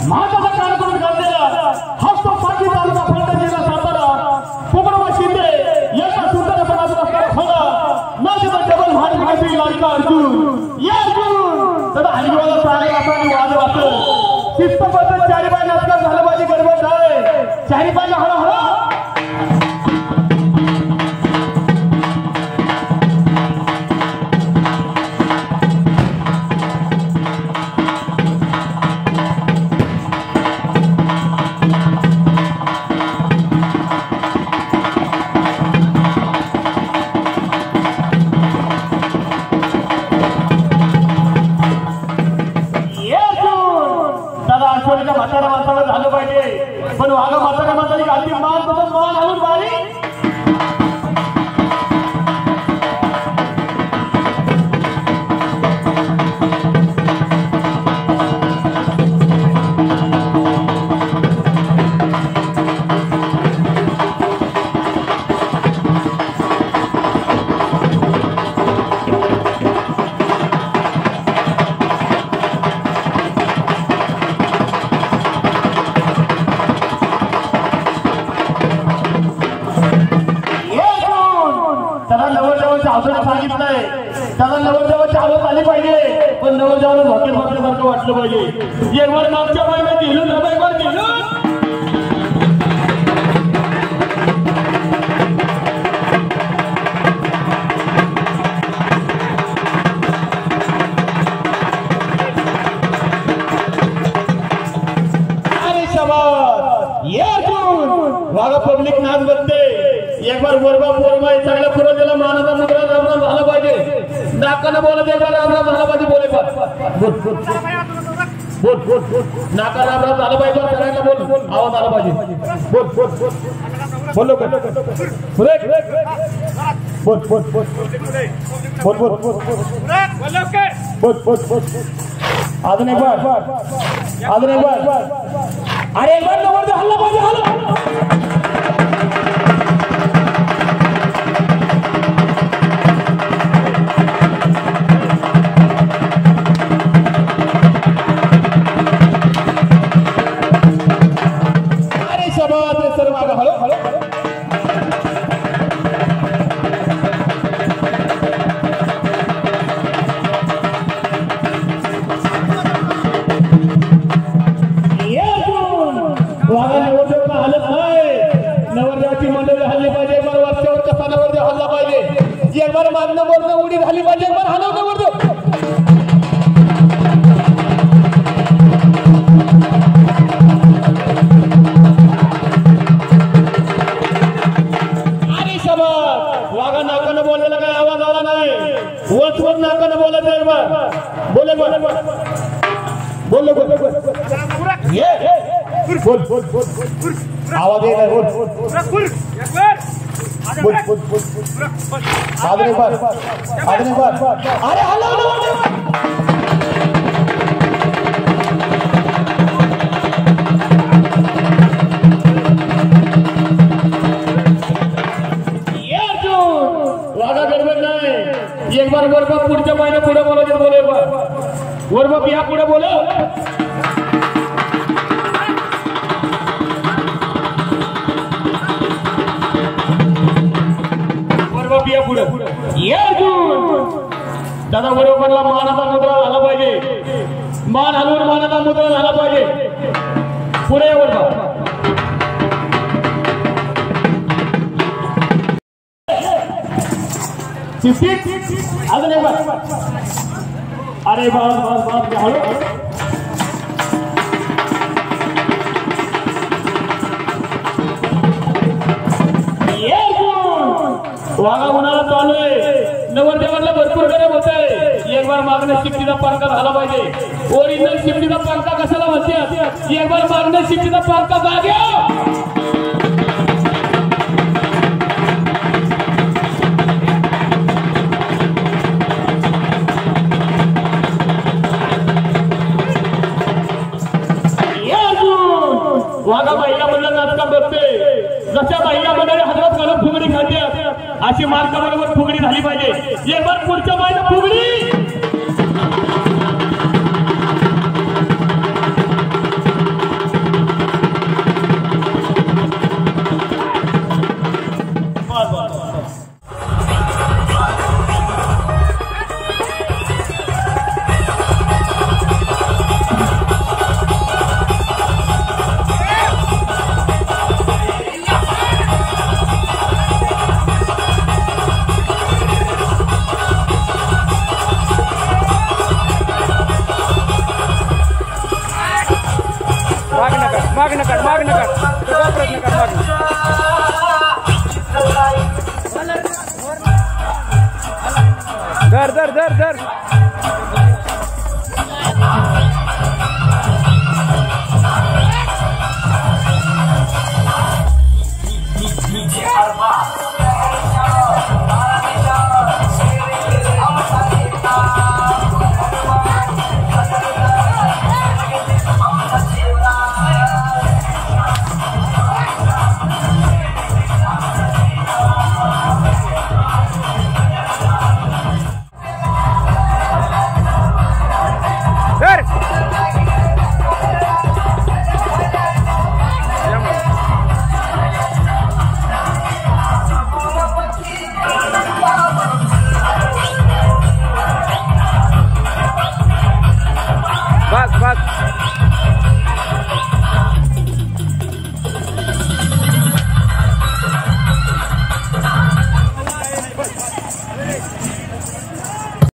माझा कार्यक्रम घाललेला हस्त पाठी तालुका फलटण जिल्हा सातारा कुबडवा शिंदे यांचा सुंदर असा रस्ता खोला माझे डबल भाजी लाडका अर्जुन या अर्जुन तर हरिवाला सागर असा वाद वाचलं शिस्तबद्ध चारी बाय नाटक झालं पाहिजे गडबड आहे चारी बाय हळूहळू म्हातारा माणसाला झालं पाहिजे पण वागा म्हातारा माणसाने घालती मान तसं मान घालून बारी सांगितलंय त्याला नवरदेवाची आवड आली पाहिजे पण नवरदेवाला धोके मारल्यासारखं वाटलं पाहिजे एकवर मागच्या महिन्यात गेलो नवरदेवावर गेलो अरे शाबास ये वागा पब्लिक नाच बघते एक बार बोरबा सगळ्या पुरोजेला मानाचा मुद्रा रामराम झाला पाहिजे नाकानं बोलत एक बार रामराम झाला पाहिजे बोले बोल नाका रामराम झाला पाहिजे सगळ्यांना बोल आवाज आला पाहिजे बोल बोल अजून एक बार अरे एक बार नवर हल्ला पाहिजे हल्ला नवरदेवाची मंडळी हल्ली पाहिजे एक बार वरच्यावर कसा नवरदेव हल्ला पाहिजे एक बार मागणं बोलणं उडी झाली पाहिजे एक बार हलव नवरदेव अरे शाबास वागा नाकानं बोललेला काय आवाज आला नाही वचवत नाकानं बोलायचं एक बार बोल आवाज येत आहे बोल अरे हॅलो वागा गडबड नाही एक बार वरबाप पुढच्या महिन्यात पुढे बोलायचं बोले वरबाप या पुढे बोल दादा बरोबरला मानाचा मुद्रा झाला पाहिजे मान हलवून मानाचा मुद्रा झाला पाहिजे पुढे अजून एक बार अरे बस हळू वागा उन्हाळा चालू आहे नवरदेवाला भरपूर गरम होत आहे एक बार मागण्या शिफ्टीचा पालका झाला पाहिजे ओरिजिनल शिफ्टीचा पालका कशाला म्हणते एक बार मागण्या शिफ्टीचा पालका जाग्या वागा महिला मंडळ नाटका बघते जशा महिला मंडळी हातात घालून फुगडी खाते अशी मार्काबरोबर फुगडी झाली पाहिजे एक बार पुढच्या महिन्यात फुगडी मागणं काढ प्रयत्न कर मागणं धर